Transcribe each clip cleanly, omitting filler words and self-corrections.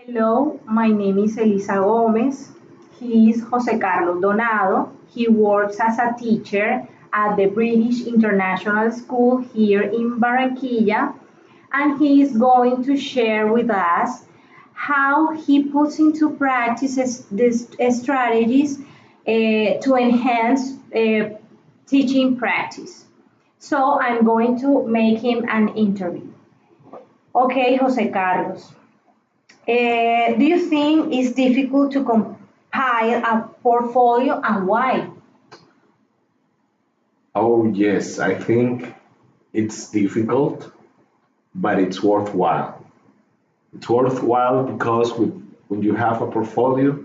Hello, my name is Elisa Gomez. He is Jose Carlos Donado. He works as a teacher at the British International School here in Barranquilla, and he is going to share with us how he puts into practice these strategies to enhance teaching practice. So I'm going to make him an interview. Okay, Jose Carlos. Do you think it's difficult to compile a portfolio and why? Oh, yes, I think it's difficult, but it's worthwhile. It's worthwhile because when you have a portfolio,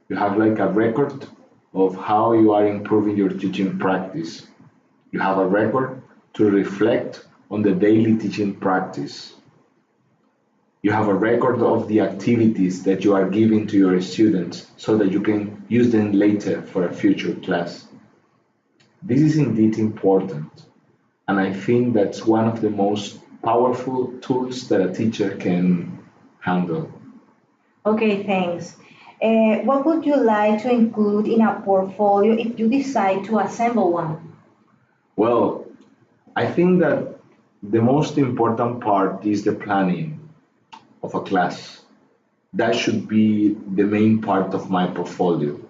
you have like a record of how you are improving your teaching practice. You have a record to reflect on the daily teaching practice. You have a record of the activities that you are giving to your students so that you can use them later for a future class. This is indeed important, and I think that's one of the most powerful tools that a teacher can handle. Okay, thanks. What would you like to include in a portfolio if you decide to assemble one? Well, I think that the most important part is the planning of a class. That should be the main part of my portfolio.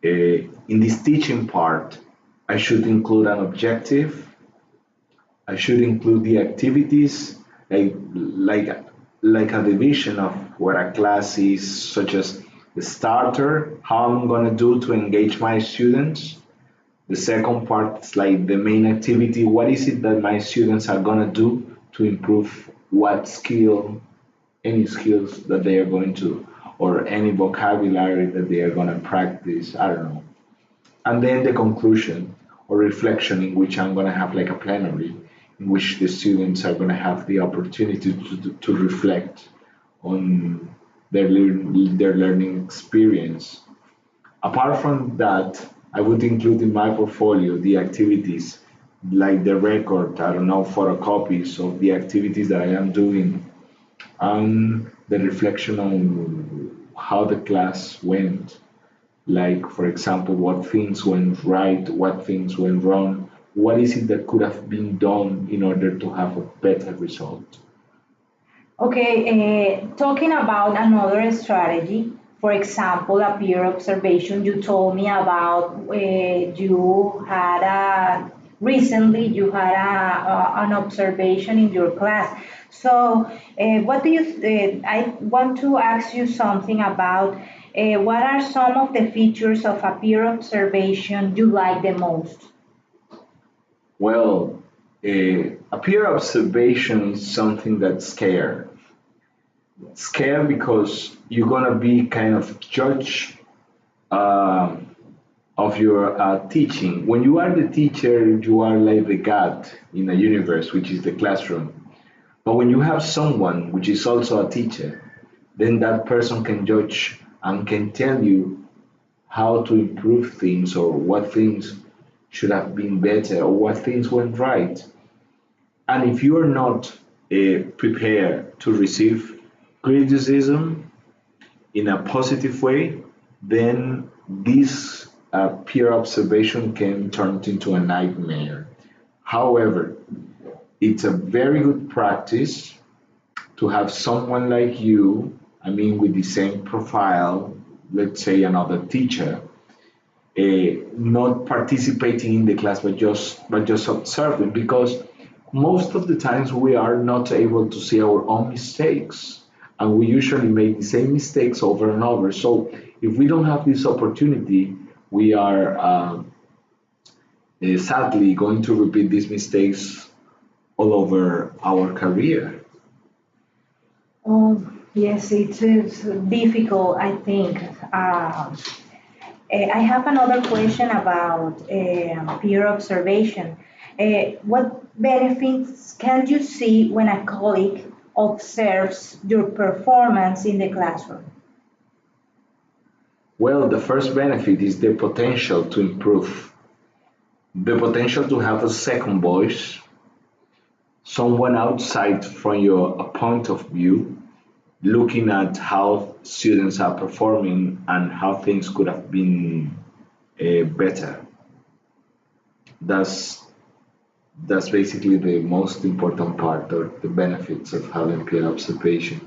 In this teaching part, I should include an objective. I should include the activities, like like a division of what a class is, such as the starter, how I'm gonna do to engage my students. The second part is like the main activity. What is it that my students are gonna do to improve what skill, any skills that they are going to, or any vocabulary that they are gonna practice. I don't know. And then the conclusion or reflection, in which I'm going to have like a plenary in which the students are going to have the opportunity to reflect on their learning experience. Apart from that, I would include in my portfolio the activities like the record, I don't know, photocopies of the activities that I am doing and the reflection on how the class went, like for example what things went right, what things went wrong, what is it that could have been done in order to have a better result. Okay, talking about another strategy, for example, a peer observation, you told me about you had a recently you had an observation in your class. So, what do you? I want to ask you something about what are some of the features of a peer observation you like the most? Well, a peer observation is something that's scared because you're gonna be kind of judge uh, of your teaching. When you are the teacher, you are like the God in a universe, which is the classroom. But when you have someone which is also a teacher, then that person can judge and can tell you how to improve things or what things should have been better or what things went right. And if you are not prepared to receive criticism in a positive way, then this peer observation can turn into a nightmare. However, it's a very good practice to have someone like you, I mean, with the same profile, let's say another teacher, not participating in the class but just observing, because most of the times we are not able to see our own mistakes, and we usually make the same mistakes over and over. So if we don't have this opportunity, we are sadly going to repeat these mistakes all over our career. Oh, yes, it's difficult, I think. I have another question about peer observation. What benefits can you see when a colleague observes your performance in the classroom? Well, the first benefit is the potential to improve, the potential to have a second voice, someone outside from your point of view, looking at how students are performing and how things could have been better. That's that's basically the most important part or the benefits of having peer observation.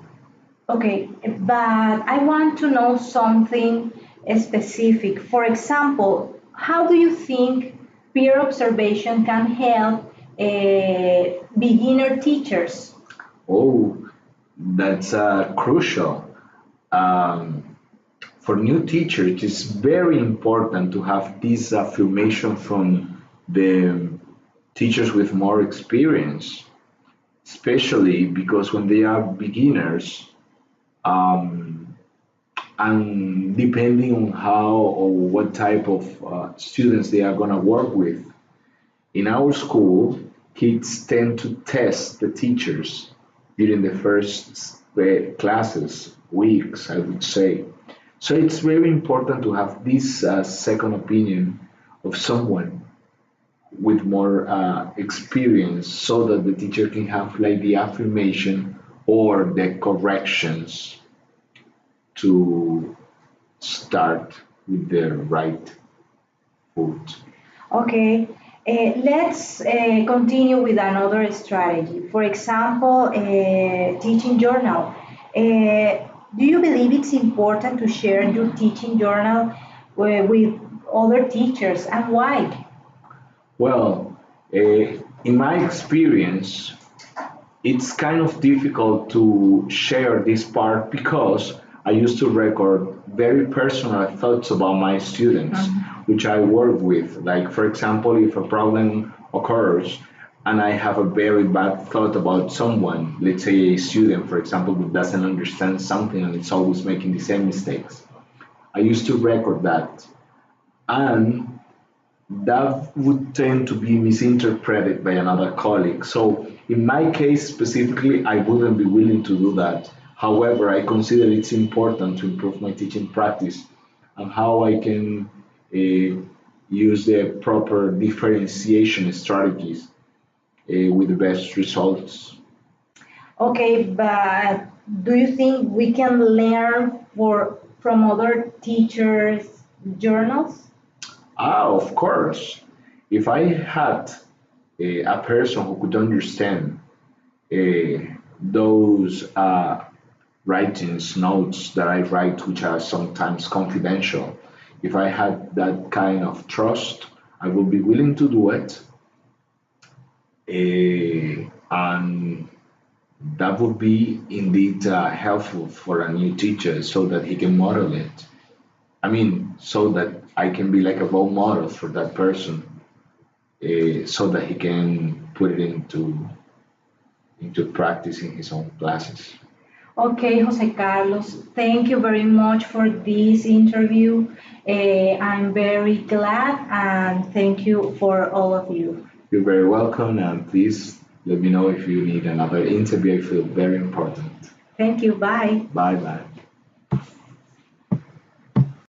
Okay, but I want to know something specific. For example, how do you think peer observation can help beginner teachers? Oh, that's crucial. Um, for new teachers, it's very important to have this affirmation from the teachers with more experience, especially because when they are beginners, um, and depending on how or what type of students they are going to work with. In our school, kids tend to test the teachers during the first classes, weeks, I would say. So it's very important to have this second opinion of someone with more experience so that the teacher can have like the affirmation or the corrections to start with the right foot. Okay, let's continue with another strategy. For example, teaching journal. Do you believe it's important to share your teaching journal with other teachers and why? Well, in my experience, it's kind of difficult to share this part because I used to record very personal thoughts about my students, which I work with. Like, for example, if a problem occurs and I have a very bad thought about someone, let's say a student, for example, who doesn't understand something and it's always making the same mistakes, I used to record that. And that would tend to be misinterpreted by another colleague. So, in my case specifically, I wouldn't be willing to do that. However, I consider it's important to improve my teaching practice and how I can use the proper differentiation strategies with the best results. Okay, but do you think we can learn from other teachers' journals? Of course, if I had a person who could understand those writings, notes that I write, which are sometimes confidential, if I had that kind of trust, I would be willing to do it. And that would be indeed helpful for a new teacher so that he can model it. I mean, so that I can be like a role model for that person, so that he can put it into practice in his own classes. Okay, Jose Carlos, thank you very much for this interview. I'm very glad and thank you for all of you. You're very welcome, and please let me know if you need another interview. I feel very important. Thank you. Bye. Bye bye.